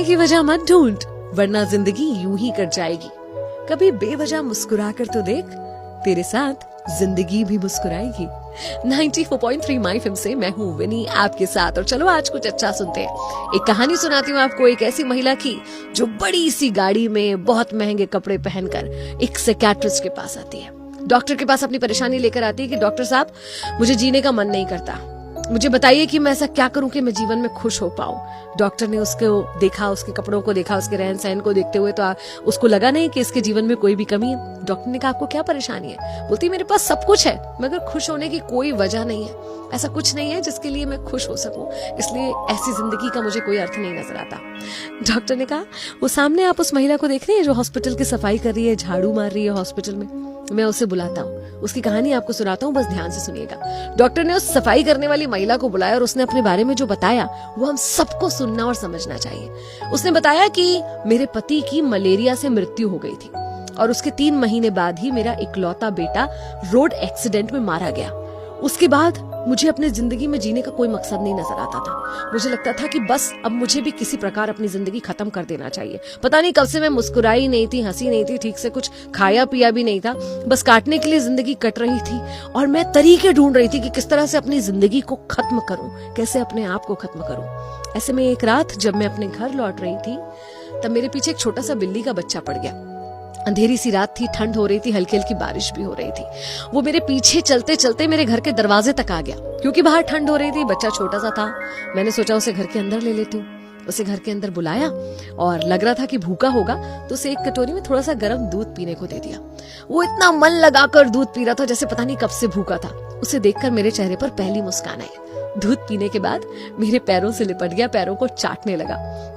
मुस्कुराने की वजह मत ढूंढ, वरना जिंदगी यूं ही कट जाएगी। कभी बेवजह मुस्कुरा कर तो देख, तेरे साथ जिंदगी भी मुस्कुराएगी। 94.3 माय फिल्म से मैं हूँ विनी आपके साथ, और चलो आज कुछ अच्छा सुनते हैं। एक कहानी सुनाती हूँ आपको एक ऐसी महिला की जो बड़ी सी गाड़ी में बहुत महंगे कपड़े पहनकर एक साइकियाट्रिस्ट के पास आती है। डॉक्टर के पास अपनी परेशानी लेकर आती है कि डॉक्टर साहब, मुझे जीने का मन नहीं करता, मुझे बताइए कि मैं ऐसा क्या करूं कि मैं जीवन में खुश हो पाऊं। डॉक्टर ने उसको देखा, उसके कपड़ों को देखा, उसके रहन सहन को देखते हुए तो उसको लगा नहीं कि इसके जीवन में कोई भी कमी है। डॉक्टर ने कहा, आपको क्या परेशानी है? बोलती, मेरे पास सब कुछ है मगर खुश होने की कोई वजह नहीं है, ऐसा कुछ नहीं है जिसके लिए मैं खुश हो सकूं, इसलिए ऐसी जिंदगी का मुझे कोई अर्थ नहीं नजर आता। डॉक्टर ने कहा, वो सामने आप उस महिला को देख रही है जो हॉस्पिटल की सफाई कर रही है, झाड़ू मार रही है हॉस्पिटल में, मैं उसे बुलाता हूँ, उसकी कहानी आपको सुनाता हूँ, बस ध्यान से सुनिएगा। डॉक्टर ने उस सफाई करने वाली महिला को बुलाया और उसने अपने बारे में जो बताया वो हम सबको सुनना और समझना चाहिए। उसने बताया कि मेरे पति की मलेरिया से मृत्यु हो गई थी और उसके 3 महीने बाद ही मेरा इकलौता बेटा रोड एक्सीडेंट में मारा गया। उसके बाद मुझे अपनी जिंदगी में जीने का कोई मकसद नहीं नजर आता था। मुझे लगता था कि बस अब मुझे भी किसी प्रकार अपनी जिंदगी खत्म कर देना चाहिए। पता नहीं कब से मैं मुस्कुराई नहीं थी, हंसी नहीं थी, ठीक से कुछ खाया पिया भी नहीं था, बस काटने के लिए जिंदगी कट रही थी और मैं तरीके ढूंढ रही थी कि किस तरह से अपनी जिंदगी को खत्म करूं, कैसे अपने आप को खत्म करूं। ऐसे में एक रात जब मैं अपने घर लौट रही थी तब मेरे पीछे एक छोटा सा बिल्ली का बच्चा पड़ गया। अंधेरी सी रात थी, ठंड हो रही थी, हल्की हल्की बारिश भी हो रही थी। वो मेरे पीछे चलते चलते मेरे घर के दरवाजे तक आ गया। क्योंकि बाहर ठंड हो रही थी, बच्चा छोटा सा था, मैंने सोचा उसे घर के अंदर ले लेती हूँ। उसे घर के अंदर बुलाया और लग रहा था कि भूखा होगा तो उसे एक कटोरी में थोड़ा सा गर्म दूध पीने को दे दिया। वो इतना मन लगाकर दूध पी रहा था जैसे पता नहीं कब से भूखा था। उसे देखकर मेरे चेहरे पर पहली मुस्कान आई। दूध पीने के बाद मेरे पैरों से लिपट गया, पैरों को चाटने लगा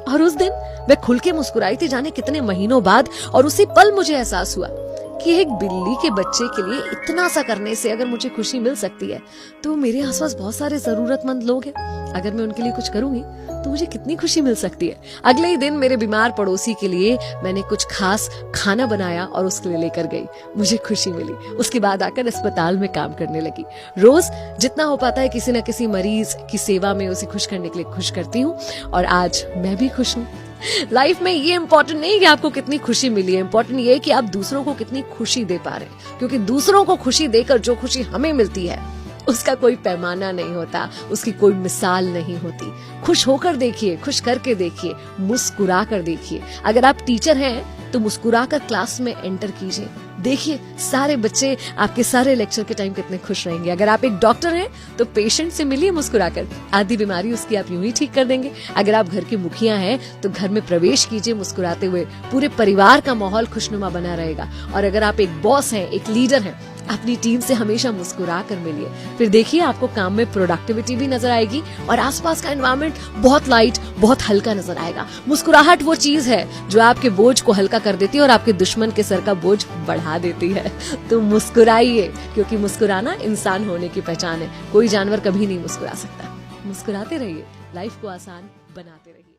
और उस दिन मैं खुल के मुस्कुराई थी जाने कितने महीनों बाद। और उसी पल मुझे एहसास हुआ कि एक बिल्ली के बच्चे के लिए इतना सा करने से अगर मुझे खुशी मिल सकती है तो मेरे आसपास बहुत सारे जरूरतमंद लोग हैं, अगर मैं उनके लिए कुछ करूंगी तो मुझे कितनी खुशी मिल सकती है। अगले ही दिन मेरे बीमार पड़ोसी के लिए मैंने कुछ खास खाना बनाया और उसके लिए लेकर गई, मुझे खुशी मिली। उसके बाद आकर अस्पताल में काम करने लगी। रोज जितना हो पाता है किसी न किसी मरीज की सेवा में उसे खुश करने के लिए खुश करती हूँ और आज मैं भी खुश हूँ। लाइफ में ये इम्पोर्टेंट नहीं कि आपको कितनी खुशी मिली है, इम्पोर्टेंट ये है कि आप दूसरों को कितनी खुशी दे पा रहे हैं, क्योंकि दूसरों को खुशी देकर जो खुशी हमें मिलती है उसका कोई पैमाना नहीं होता, उसकी कोई मिसाल नहीं होती। खुश होकर देखिए, खुश करके देखिए, मुस्कुरा कर देखिए। अगर आप टीचर हैं तो मुस्कुरा कर क्लास में एंटर कीजिए, देखिए सारे बच्चे आपके सारे लेक्चर के टाइम कितने खुश रहेंगे। अगर आप एक डॉक्टर हैं तो पेशेंट से मिलिए मुस्कुराकर, आधी बीमारी उसकी आप यूं ही ठीक कर देंगे। अगर आप घर की मुखिया हैं तो घर में प्रवेश कीजिए मुस्कुराते हुए, पूरे परिवार का माहौल खुशनुमा बना रहेगा। और अगर आप एक बॉस हैं, एक लीडर हैं, अपनी टीम से हमेशा मुस्कुरा कर मिलिए, फिर देखिए आपको काम में प्रोडक्टिविटी भी नजर आएगी और आसपास का एनवायरनमेंट बहुत लाइट, बहुत हल्का नजर आएगा। मुस्कुराहट वो चीज है जो आपके बोझ को हल्का कर देती है और आपके दुश्मन के सर का बोझ बढ़ा देती है। तो मुस्कुराइए, क्योंकि मुस्कुराना इंसान होने की पहचान है। कोई जानवर कभी नहीं मुस्कुरा सकता। मुस्कुराते रहिए, लाइफ को आसान बनाते रहिए।